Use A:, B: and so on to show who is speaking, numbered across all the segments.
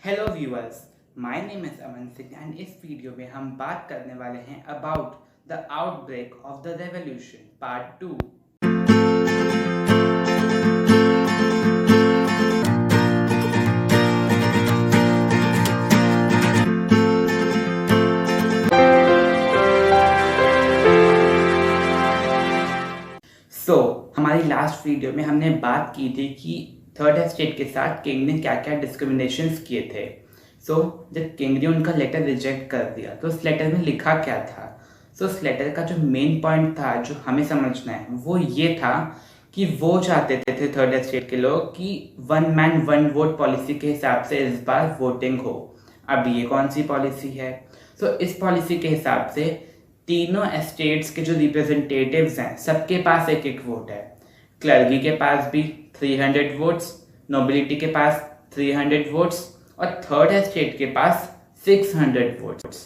A: Hello viewers, my name is Aman Singh and इस video में हम बात करने वाले हैं about the outbreak of the revolution part 2। हमारी लास्ट वीडियो में हमने बात की थी कि थर्ड एस्टेट के साथ किंग ने क्या क्या डिस्क्रिमिनेशंस किए थे। जब किंग ने उनका लेटर रिजेक्ट कर दिया तो उस लेटर में लिखा क्या था। उस लेटर का जो मेन पॉइंट था जो हमें समझना है वो ये था कि वो चाहते थे थर्ड एस्टेट के लोग कि one man one vote policy के हिसाब से इस बार वोटिंग हो। अब ये कौन सी पॉलिसी है? इस पॉलिसी के हिसाब से तीनों एस्टेट्स के जो रिप्रेजेंटेटिव्स हैं सबके पास एक एक वोट है। क्लर्की के पास भी 300 वोट्स, नोबिलिटी के पास 300 वोट्स और थर्ड एस्टेट के पास 600 वोट्स।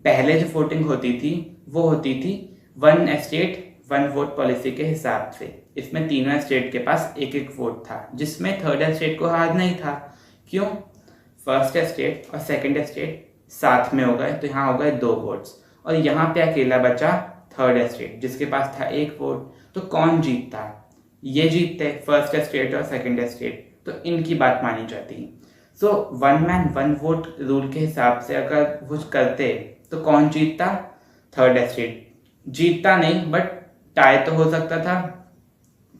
A: पहले जो वोटिंग होती थी वो होती थी one estate one vote policy के हिसाब से। इसमें तीनों एस्टेट के पास एक एक वोट था जिसमें थर्ड एस्टेट को हार नहीं था। क्यों? फर्स्ट एस्टेट और सेकंड एस्टेट साथ में हो गए तो यहाँ हो गए 2 वोट्स और यहाँ पे अकेला बचा थर्ड एस्टेट जिसके पास था 1 वोट। तो कौन जीतता? ये जीतते फर्स्ट एस्टेट और सेकंड एस्टेट, तो इनकी बात मानी जाती। One man one vote rule के हिसाब से अगर वो करते तो कौन जीतता? थर्ड एस्टेट जीतता नहीं बट टाई तो हो सकता था।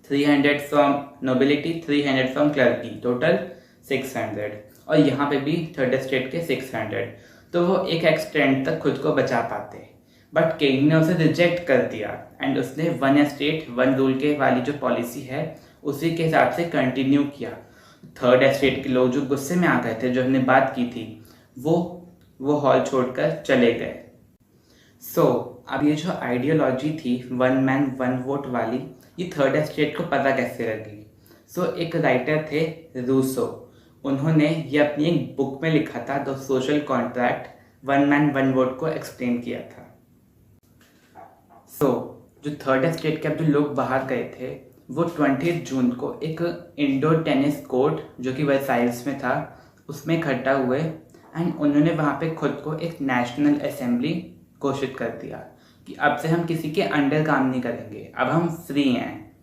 A: 300 फ्रॉम नोबिलिटी, 300 फ्रॉम क्लर्की, टोटल 600 और यहाँ पे भी थर्ड एस्टेट के 600, तो वो एक एक्सटेंट तक खुद को बचा पाते। बट किंग ने उसे रिजेक्ट कर दिया एंड उसने वन एस्टेट वन रूल के वाली जो पॉलिसी है उसी के हिसाब से कंटिन्यू किया। थर्ड एस्टेट के लोग जो गुस्से में आ गए थे, जो हमने बात की थी, वो हॉल छोड़कर चले गए। अब ये जो आइडियोलॉजी थी वन मैन वन वोट वाली, ये थर्ड एस्टेट को पता कैसे लगी? एक राइटर थे रूसो, उन्होंने ये अपनी एक बुक में लिखा था the social contract, one man one vote को एक्सप्लेन किया था। जो थर्ड एस्टेट के अब जो लोग बाहर गए थे वो 20 जून को एक इंडोर टेनिस कोर्ट जो कि वर्साइल्स में था उसमें इकट्ठा हुए एंड उन्होंने वहाँ पे खुद को एक नेशनल असेंबली घोषित कर दिया कि अब से हम किसी के अंडर काम नहीं करेंगे, अब हम फ्री हैं।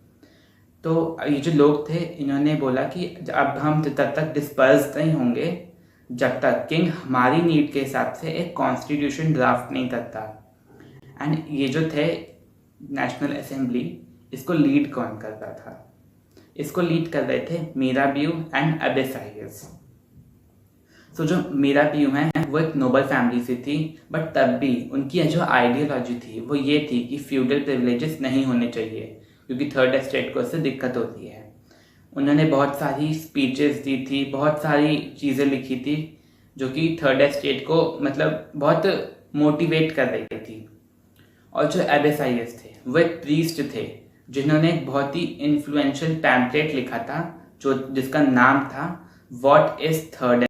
A: तो ये जो लोग थे इन्होंने बोला कि अब हम तब तक डिस्पर्स नहीं होंगे जब तक किंग हमारी नीड के हिसाब से एक कॉन्स्टिट्यूशन ड्राफ्ट नहीं करता। एंड ये जो थे नेशनल असेंबली, इसको लीड कौन करता था? इसको लीड कर रहे थे मीराबियू एंड अबेसाइयस। जो मीराबियू हैं वो एक नोबल फैमिली से थी बट तब भी उनकी जो आइडियोलॉजी थी वो ये थी कि फ्यूडल प्रिविलेजेस नहीं होने चाहिए क्योंकि थर्ड एस्टेट को उससे दिक्कत होती है। उन्होंने बहुत सारी स्पीचेस दी थी, बहुत सारी चीज़ें लिखी थी जो कि थर्ड एस्टेट को मतलब बहुत मोटिवेट कर रही थी। और जो एबेसाइयस थे वो एक प्रीस्ट थे जिन्होंने एक बहुत ही इन्फ्लुएंशियल पैम्पलेट लिखा था जिसका नाम था व्हाट इज थर्ड